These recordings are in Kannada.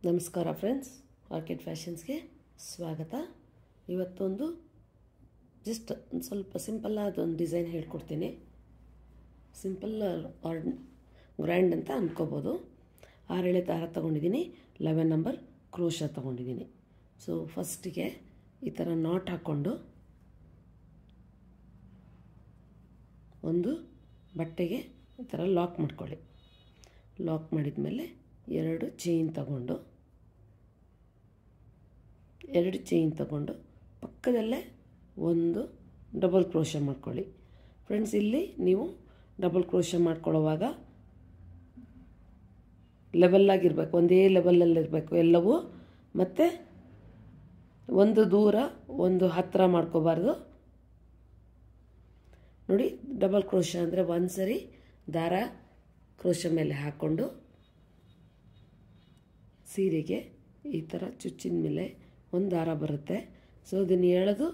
ನಮಸ್ಕಾರ ಫ್ರೆಂಡ್ಸ್, ಆರ್ಕಿಡ್ ಫ್ಯಾಷನ್ಸ್ಗೆ ಸ್ವಾಗತ. ಇವತ್ತೊಂದು ಜಸ್ಟ್ ಒಂದು ಸ್ವಲ್ಪ ಸಿಂಪಲ್ ಆದೊಂದು ಡಿಸೈನ್ ಹೇಳ್ಕೊಡ್ತೀನಿ. ಸಿಂಪಲ್ ಆರ್ ಗ್ರ್ಯಾಂಡ್ ಅಂತ ಅಂದ್ಕೋಬೋದು. 6 ಎಳೆ ದಾರ ತೊಗೊಂಡಿದ್ದೀನಿ, 11 ನಂಬರ್ ಕ್ರೋಶ ತೊಗೊಂಡಿದ್ದೀನಿ. ಸೊ ಫಸ್ಟಿಗೆ ಈ ಥರ ನಾಟ್ ಹಾಕ್ಕೊಂಡು ಒಂದು ಬಟ್ಟೆಗೆ ಈ ಥರ ಲಾಕ್ ಮಾಡ್ಕೊಳ್ಳಿ. ಲಾಕ್ ಮಾಡಿದ ಮೇಲೆ 2 ಚೈನ್ ತಗೊಂಡು ಪಕ್ಕದಲ್ಲೇ ಒಂದು ಡಬಲ್ ಕ್ರೋಶ ಮಾಡ್ಕೊಳ್ಳಿ. ಫ್ರೆಂಡ್ಸ್, ಇಲ್ಲಿ ನೀವು ಡಬಲ್ ಕ್ರೋಶ ಮಾಡ್ಕೊಳ್ಳೋವಾಗ ಲೆವೆಲ್ಲಾಗಿರಬೇಕು, ಒಂದೇ ಲೆವೆಲಲ್ಲಿರಬೇಕು ಎಲ್ಲವೂ. ಮತ್ತು ಒಂದು ದೂರ ಒಂದು ಹತ್ತಿರ ಮಾಡ್ಕೋಬಾರ್ದು. ನೋಡಿ, ಡಬಲ್ ಕ್ರೋಶ ಅಂದರೆ ಒಂದು ಸರಿ ದಾರ ಕ್ರೋಶ ಮೇಲೆ ಹಾಕ್ಕೊಂಡು ಸೀರೆಗೆ ಈ ಥರ ಚುಚ್ಚಿನ ಮೇಲೆ ಒಂದು ದಾರ ಬರುತ್ತೆ. ಸೊ ಅದನ್ನು ಎಳೆದು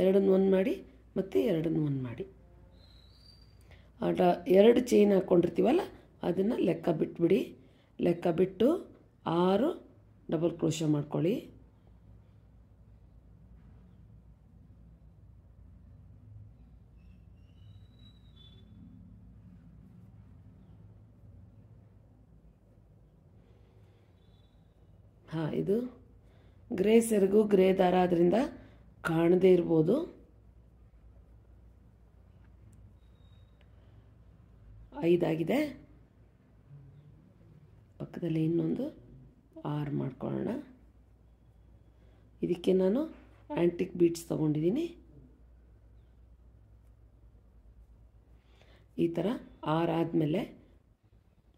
2 ಒಂದು ಮಾಡಿ ಮತ್ತು 2 ಒಂದು ಮಾಡಿ. 2 ಚೈನ್ ಹಾಕ್ಕೊಂಡಿರ್ತೀವಲ್ಲ ಅದನ್ನು ಲೆಕ್ಕ ಬಿಟ್ಬಿಡಿ. ಲೆಕ್ಕ ಬಿಟ್ಟು 6 ಡಬಲ್ ಕ್ರೋಶ ಮಾಡ್ಕೊಳ್ಳಿ. ಇದು ಗ್ರೇ ಸೆರಗು, ಗ್ರೇ ದಾರ, ಅದರಿಂದ ಕಾಣದೇ ಇರ್ಬೋದು. 5 ಆಗಿದೆ. ಪಕ್ಕದಲ್ಲಿ ಇನ್ನೊಂದು 6 ಮಾಡ್ಕೊಳ್ಳೋಣ. ಇದಕ್ಕೆ ನಾನು ಆ್ಯಂಟಿಕ್ ಬೀಡ್ಸ್ ತೊಗೊಂಡಿದ್ದೀನಿ. ಈ ಥರ 6 ಆದಮೇಲೆ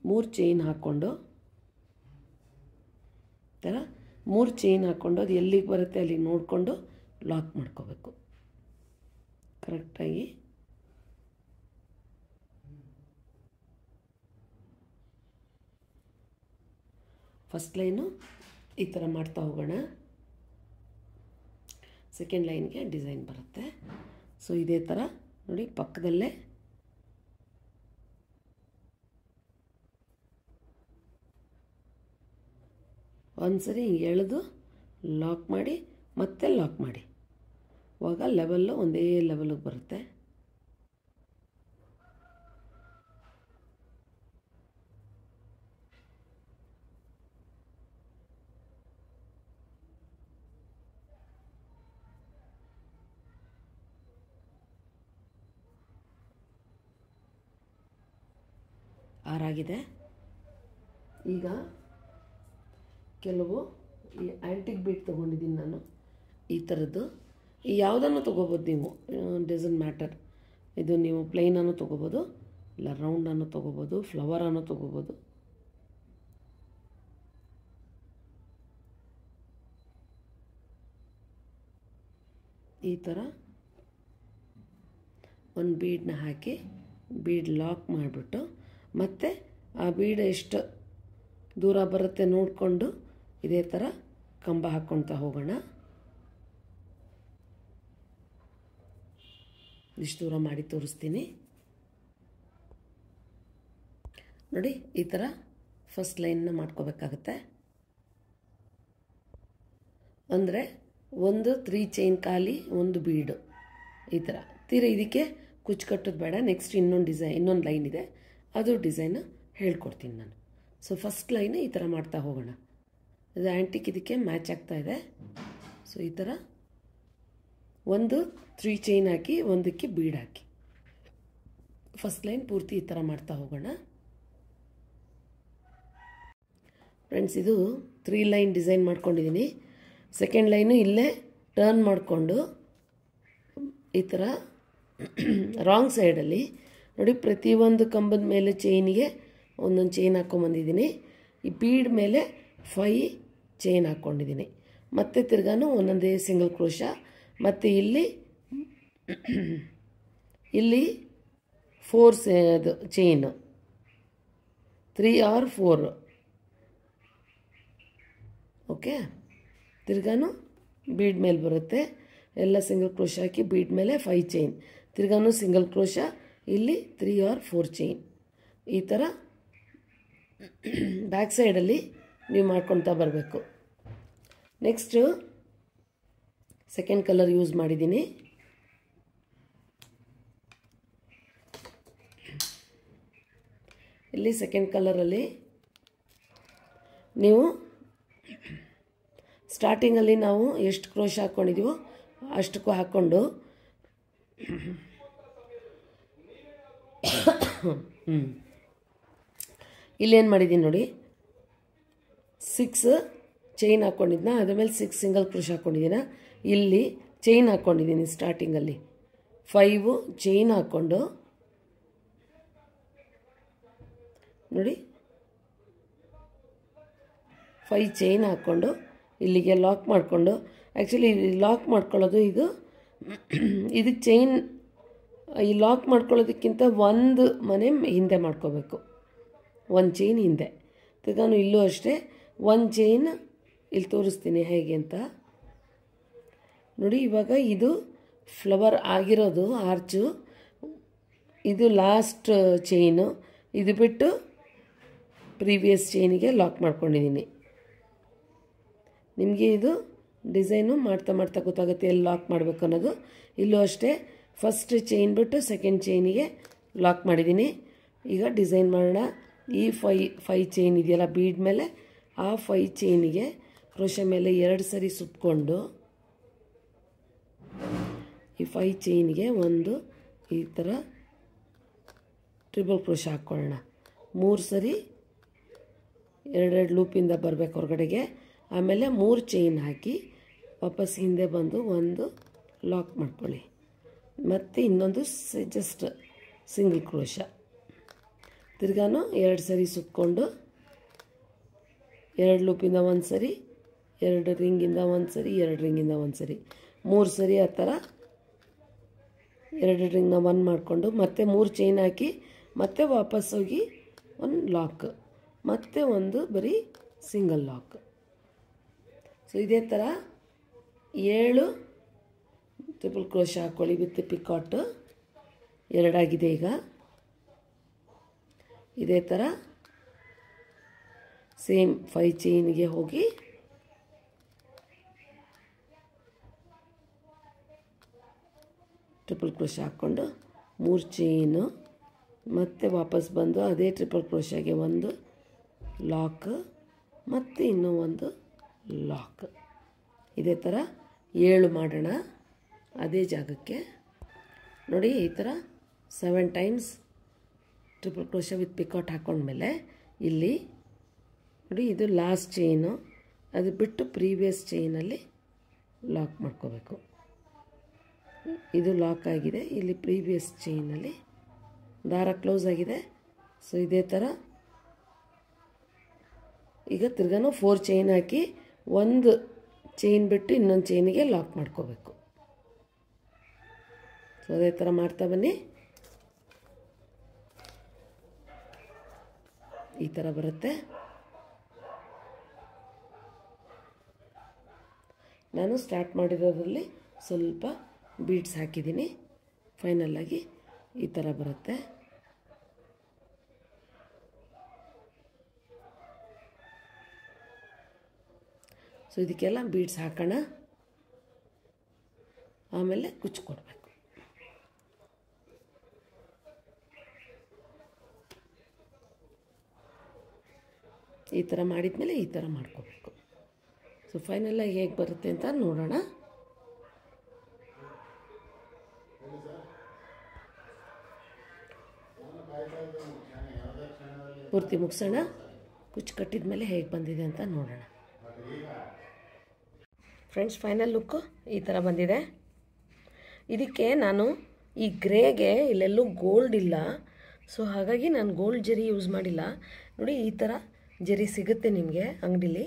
3 ಚೈನ್ ಹಾಕ್ಕೊಂಡು ಥರ 3 ಚೈನ್ ಹಾಕ್ಕೊಂಡು ಅದು ಎಲ್ಲಿಗೆ ಬರುತ್ತೆ ಅಲ್ಲಿಗೆ ನೋಡಿಕೊಂಡು ಲಾಕ್ ಮಾಡ್ಕೋಬೇಕು ಕರೆಕ್ಟಾಗಿ. ಫಸ್ಟ್ ಲೈನು ಈ ಥರ ಮಾಡ್ತಾ ಹೋಗೋಣ. ಸೆಕೆಂಡ್ ಲೈನ್ಗೆ ಡಿಸೈನ್ ಬರುತ್ತೆ. ಸೊ ಇದೇ ಥರ ನೋಡಿ, ಪಕ್ಕದಲ್ಲೇ ಒಂದು ಸರಿ ಎಳೆದು ಲಾಕ್ ಮಾಡಿ ಮತ್ತೆ ಲಾಕ್ ಮಾಡಿ. ಆವಾಗ ಲೆವೆಲ್ಲು ಒಂದೇ ಲೆವೆಲಿಗೆ ಬರುತ್ತೆ. ಆರಾಗಿದೆ. ಈಗ ಕೆಲವು ಈ ಆ್ಯಂಟಿಕ್ ಬೀಡ್ ತೊಗೊಂಡಿದ್ದೀನಿ ನಾನು. ಈ ಥರದ್ದು ಯಾವುದನ್ನು ತೊಗೋಬೋದು ನೀವು, ಡಸಂಟ್ ಮ್ಯಾಟರ್. ಇದು ನೀವು ಪ್ಲೈನನ್ನು ತೊಗೋಬೋದು, ಇಲ್ಲ ರೌಂಡನ್ನು ತೊಗೋಬೋದು, ಫ್ಲವರನ್ನು ತೊಗೋಬೋದು. ಈ ಥರ ಒಂದು ಬೀಡನ್ನ ಹಾಕಿ ಬೀಡ್ ಲಾಕ್ ಮಾಡಿಬಿಟ್ಟು ಮತ್ತು ಆ ಬೀಡ್ ಎಷ್ಟು ದೂರ ಬರುತ್ತೆ ನೋಡಿಕೊಂಡು ಇದೇ ಥರ ಕಂಬ ಹಾಕ್ಕೊಳ್ತಾ ಹೋಗೋಣ. ಇಷ್ಟು ದೂರ ಮಾಡಿ ತೋರಿಸ್ತೀನಿ ನೋಡಿ. ಈ ಥರ ಫಸ್ಟ್ ಲೈನ್ನ ಮಾಡ್ಕೋಬೇಕಾಗತ್ತೆ. ಅಂದರೆ ಒಂದು 3 ಚೈನ್ ಖಾಲಿ, ಒಂದು ಬೀಡು. ಈ ಥರ ಇದಕ್ಕೆ ಕುಚ್ಚು ಕಟ್ಟೋದು ಬೇಡ. ನೆಕ್ಸ್ಟ್ ಇನ್ನೊಂದು ಲೈನ್ ಇದೆ, ಅದು ಡಿಸೈನ್ ಹೇಳ್ಕೊಡ್ತೀನಿ ನಾನು. ಸೊ ಫಸ್ಟ್ ಲೈನ್ ಈ ಥರ ಮಾಡ್ತಾ ಹೋಗೋಣ. ಇದು ಆ್ಯಂಟಿಕ್ ಇದಕ್ಕೆ ಮ್ಯಾಚ್ ಆಗ್ತಾ ಇದೆ. ಸೊ ಈ ಥರ ಒಂದು 3 ಚೈನ್ ಹಾಕಿ ಒಂದಕ್ಕೆ ಬೀಡ್ ಹಾಕಿ ಫಸ್ಟ್ ಲೈನ್ ಪೂರ್ತಿ ಈ ಥರ ಮಾಡ್ತಾ ಹೋಗೋಣ. ಫ್ರೆಂಡ್ಸ್, ಇದು 3 ಲೈನ್ ಡಿಸೈನ್ ಮಾಡ್ಕೊಂಡಿದ್ದೀನಿ. ಸೆಕೆಂಡ್ ಲೈನು ಇಲ್ಲೇ ಟರ್ನ್ ಮಾಡಿಕೊಂಡು ಈ ಥರ ರಾಂಗ್ ಸೈಡಲ್ಲಿ ನೋಡಿ, ಪ್ರತಿಯೊಂದು ಕಂಬದ ಮೇಲೆ ಚೈನಿಗೆ ಒಂದೊಂದು ಚೈನ್ ಹಾಕ್ಕೊಂಬಂದಿದ್ದೀನಿ. ಈ ಬೀಡ್ ಮೇಲೆ 5 ಚೈನ್ ಹಾಕ್ಕೊಂಡಿದ್ದೀನಿ. ಮತ್ತು ತಿರ್ಗಾನು ಒಂದೊಂದೇ ಸಿಂಗಲ್ ಕ್ರೋಶ. ಮತ್ತು ಇಲ್ಲಿ 4 ಚೈನು, 3 or 4. ಓಕೆ, ತಿರ್ಗಾನು ಬೀಡ್ ಮೇಲೆ ಬರುತ್ತೆ. ಎಲ್ಲ ಸಿಂಗಲ್ ಕ್ರೋಶ ಹಾಕಿ ಬೀಡ್ ಮೇಲೆ 5 ಚೈನ್, ತಿರ್ಗಾನು ಸಿಂಗಲ್ ಕ್ರೋಶ, ಇಲ್ಲಿ 3 or 4 ಚೈನ್. ಈ ಥರ ಬ್ಯಾಕ್ ಸೈಡಲ್ಲಿ ನೀವು ಮಾಡ್ಕೊಳ್ತಾ ಬರಬೇಕು. ನೆಕ್ಸ್ಟು ಸೆಕೆಂಡ್ ಕಲರ್ ಯೂಸ್ ಮಾಡಿದ್ದೀನಿ. ಇಲ್ಲಿ ಸೆಕೆಂಡ್ ಕಲರಲ್ಲಿ ನೀವು ಸ್ಟಾರ್ಟಿಂಗಲ್ಲಿ ನಾವು ಎಷ್ಟು ಕ್ರೋಶ ಹಾಕ್ಕೊಂಡಿದ್ದೀವೋ ಅಷ್ಟಕ್ಕೂ ಹಾಕ್ಕೊಂಡು ಇಲ್ಲೇನು ಮಾಡಿದ್ದೀನಿ ನೋಡಿ, 6 ಚೈನ್ ಹಾಕ್ಕೊಂಡಿದ್ನ, ಅದ್ರ ಮೇಲೆ 6 ಸಿಂಗಲ್ ಕ್ರೋಶ ಹಾಕ್ಕೊಂಡಿದ್ದೀನ. ಇಲ್ಲಿ ಚೈನ್ ಹಾಕ್ಕೊಂಡಿದ್ದೀನಿ ಸ್ಟಾರ್ಟಿಂಗಲ್ಲಿ 5 ಚೈನ್ ಹಾಕ್ಕೊಂಡು ನೋಡಿ 5 ಚೈನ್ ಹಾಕ್ಕೊಂಡು ಇಲ್ಲಿಗೆ ಲಾಕ್ ಮಾಡಿಕೊಂಡು, ಆ್ಯಕ್ಚುಲಿ ಲಾಕ್ ಮಾಡ್ಕೊಳ್ಳೋದು ಇದಕ್ಕೆ ಚೈನ್ ಈ ಲಾಕ್ ಮಾಡ್ಕೊಳ್ಳೋದಕ್ಕಿಂತ ಒಂದು ಮನೆ ಹಿಂದೆ ಮಾಡ್ಕೋಬೇಕು, 1 ಚೈನ್ ಹಿಂದೆ. ತಿರ್ಗಾನು ಇಲ್ಲೂ ಅಷ್ಟೇ 1 ಚೈನ್ ಇಲ್ಲಿ ತೋರಿಸ್ತೀನಿ ಹೇಗೆ ಅಂತ ನೋಡಿ. ಇವಾಗ ಇದು ಫ್ಲವರ್ ಆಗಿರೋದು ಆರ್ಚು, ಇದು ಲಾಸ್ಟ್ ಚೈನು, ಇದು ಬಿಟ್ಟು ಪ್ರೀವಿಯಸ್ ಚೈನಿಗೆ ಲಾಕ್ ಮಾಡ್ಕೊಂಡಿದ್ದೀನಿ. ನಿಮಗೆ ಇದು ಡಿಸೈನು ಮಾಡ್ತಾ ಮಾಡ್ತಾ ಗೊತ್ತಾಗುತ್ತೆ ಎಲ್ಲಿ ಲಾಕ್ ಮಾಡಬೇಕು ಅನ್ನೋದು. ಇಲ್ಲೂ ಅಷ್ಟೇ ಫಸ್ಟ್ ಚೈನ್ ಬಿಟ್ಟು ಸೆಕೆಂಡ್ ಚೈನಿಗೆ ಲಾಕ್ ಮಾಡಿದ್ದೀನಿ. ಈಗ ಡಿಸೈನ್ ಮಾಡೋಣ. ಈ 5 ಚೈನ್ ಇದೆಯಲ್ಲ ಬೀಡ್ ಮೇಲೆ, ಆ 5 ಚೈನಿಗೆ ಕ್ರೋಶೆ ಮೇಲೆ 2 ಸರಿ ಸುತ್ತಕೊಂಡು ಈ 5 ಚೈನಿಗೆ ಒಂದು ಈ ಥರ ಟ್ರಿಬಲ್ ಕ್ರೋಶ ಹಾಕ್ಕೊಳ್ಳೋಣ. 3 ಸರಿ 2 ಲೂಪಿಂದ ಬರಬೇಕು ಹೊರಗಡೆಗೆ. ಆಮೇಲೆ 3 ಚೈನ್ ಹಾಕಿ ವಾಪಸ್ ಹಿಂದೆ ಬಂದು ಒಂದು ಲಾಕ್ ಮಾಡ್ಕೊಳ್ಳಿ. ಮತ್ತು ಇನ್ನೊಂದು ಜಸ್ಟ್ ಸಿಂಗಲ್ ಕ್ರೋಶ. ತಿರ್ಗಾನು 2 ಸರಿ ಸುತ್ತಕೊಂಡು 2 ಲೂಪಿಂದ 1 ಸರಿ, 2 ರಿಂಗಿಂದ 1 ಸರಿ, 2 ರಿಂಗಿಂದ 1 ಸರಿ, 3 ಸರಿ ಆ ಥರ 2 ರಿಂಗ್ನ 1 ಮಾಡಿಕೊಂಡು ಮತ್ತೆ 3 ಚೈನ್ ಹಾಕಿ ಮತ್ತೆ ವಾಪಸ್ ಹೋಗಿ ಒಂದು ಲಾಕ್, ಮತ್ತೆ ಒಂದು ಬರೀ ಸಿಂಗಲ್ ಲಾಕ್. ಸೊ ಇದೇ ಥರ 7 ಟ್ರಿಪಲ್ ಕ್ರೋಶ ಹಾಕ್ಕೊಳ್ಳಿ ವಿತ್ ಪಿಕಾಟು. 2 ಆಗಿದೆ ಈಗ. ಇದೇ ಥರ ಸೇಮ್ 5 ಚೈನಿಗೆ ಹೋಗಿ ಟ್ರಿಪಲ್ ಕ್ರೋಶ ಹಾಕ್ಕೊಂಡು 3 ಚೈನು ಮತ್ತೆ ವಾಪಸ್ ಬಂದು ಅದೇ ಟ್ರಿಪಲ್ ಕ್ರೋಶಗೆ ಒಂದು ಲಾಕ್, ಮತ್ತು ಇನ್ನೂ ಒಂದು ಲಾಕ್. ಇದೇ ಥರ 7 ಮಾಡೋಣ ಅದೇ ಜಾಗಕ್ಕೆ. ನೋಡಿ ಈ ಥರ 7 times triple crochet with picot ಹಾಕ್ಕೊಂಡ್ಮೇಲೆ ಇಲ್ಲಿ ನೋಡಿ ಇದು ಲಾಸ್ಟ್ ಚೈನು, ಅದು ಬಿಟ್ಟು ಪ್ರೀವಿಯಸ್ ಚೈನಲ್ಲಿ ಲಾಕ್ ಮಾಡ್ಕೋಬೇಕು. ಇದು ಲಾಕ್ ಆಗಿದೆ, ಇಲ್ಲಿ ಪ್ರೀವಿಯಸ್ ಚೈನಲ್ಲಿ ದಾರ ಕ್ಲೋಸ್ ಆಗಿದೆ. ಸೊ ಇದೇ ಥರ ಈಗ ತಿರ್ಗಾನು 4 ಚೈನ್ ಹಾಕಿ ಒಂದು ಚೈನ್ ಬಿಟ್ಟು ಇನ್ನೊಂದು ಚೈನಿಗೆ ಲಾಕ್ ಮಾಡ್ಕೋಬೇಕು. ಸೊ ಅದೇ ಥರ ಮಾಡ್ತಾ ಬನ್ನಿ. ಈ ಥರ ಬರುತ್ತೆ. ನಾನು ಸ್ಟಾರ್ಟ್ ಮಾಡಿರೋದ್ರಲ್ಲಿ ಸ್ವಲ್ಪ ಬೀಡ್ಸ್ ಹಾಕಿದ್ದೀನಿ. ಫೈನಲ್ಲಾಗಿ ಈ ಥರ ಬರುತ್ತೆ. ಸೊ ಇದಕ್ಕೆಲ್ಲ ಬೀಡ್ಸ್ ಹಾಕೋಣ, ಆಮೇಲೆ ಕುಚ್ಚು ಕೊಡಬೇಕು. ಈ ಥರ ಮಾಡಿದ್ಮೇಲೆ ಈ ಥರ ಮಾಡ್ಕೋಬೇಕು. ಸೊ ಫೈನಲಾಗಿ ಹೇಗೆ ಬರುತ್ತೆ ಅಂತ ನೋಡೋಣ. ಪೂರ್ತಿ ಮುಗಿಸೋಣ, ಕುಚ್ಚು ಕಟ್ಟಿದ ಮೇಲೆ ಹೇಗೆ ಬಂದಿದೆ ಅಂತ ನೋಡೋಣ. ಫ್ರೆಂಡ್ಸ್, ಫೈನಲ್ ಲುಕ್ಕು ಈ ಥರ ಬಂದಿದೆ. ಇದಕ್ಕೆ ನಾನು ಈ ಗ್ರೇಗೆ ಇಲ್ಲೆಲ್ಲೂ ಗೋಲ್ಡ್ ಇಲ್ಲ, ಸೊ ಹಾಗಾಗಿ ನಾನು ಗೋಲ್ಡ್ ಜರಿ ಯೂಸ್ ಮಾಡಿಲ್ಲ. ನೋಡಿ ಈ ಥರ ಜರಿ ಸಿಗುತ್ತೆ ನಿಮಗೆ ಅಂಗಡಿಲಿ,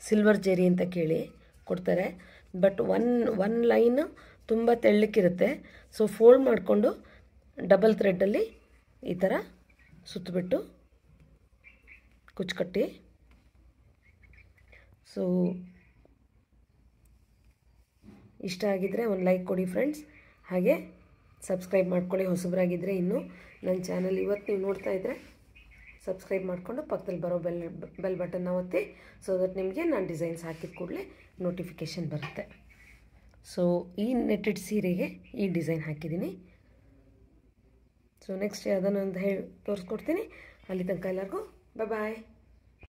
ಸಿಲ್ವರ್ ಜರಿ ಅಂತ ಕೇಳಿ ಕೊಡ್ತಾರೆ. ಬಟ್ ಒನ್ ಲೈನ್ ತುಂಬ ತೆಳ್ಳಕ್ಕಿರುತ್ತೆ. ಸೊ ಫೋಲ್ಡ್ ಮಾಡಿಕೊಂಡು ಡಬಲ್ ಥ್ರೆಡ್ಡಲ್ಲಿ ಈ ಥರ ಸುತ್ತಬಿಟ್ಟು ಕುಚ್ಚು ಕಟ್ಟಿ. ಸೊ ಇಷ್ಟ ಆಗಿದ್ದರೆ ಒಂದು ಲೈಕ್ ಕೊಡಿ ಫ್ರೆಂಡ್ಸ್, ಹಾಗೆ ಸಬ್ಸ್ಕ್ರೈಬ್ ಮಾಡ್ಕೊಳ್ಳಿ ಹೊಸಬರಾಗಿದ್ದರೆ. ಇನ್ನೂ ನನ್ನ ಚಾನಲ್ ಇವತ್ತು ನೀವು ನೋಡ್ತಾ ಇದ್ದರೆ ಸಬ್ಸ್ಕ್ರೈಬ್ ಮಾಡಿಕೊಂಡು ಪಕ್ಕದಲ್ಲಿ ಬರೋ ಬೆಲ್ ಬಟನ್ನ ಒತ್ತಿ, ಸೊ ದಟ್ ನಿಮಗೆ ನಾನು ಡಿಸೈನ್ಸ್ ಹಾಕಿದ ಕೂಡಲೇ ನೋಟಿಫಿಕೇಷನ್ ಬರುತ್ತೆ. ಸೊ ಈ ನೆಟ್ಟೆಡ್ ಸೀರೆಗೆ ಈ ಡಿಸೈನ್ ಹಾಕಿದ್ದೀನಿ. ಸೊ ನೆಕ್ಸ್ಟ್ ಅದನ್ನೊಂದು ತೋರಿಸ್ಕೊಡ್ತೀನಿ. ಅಲ್ಲಿ ತನಕ ಎಲ್ಲರಿಗೂ ಬಾಯ್.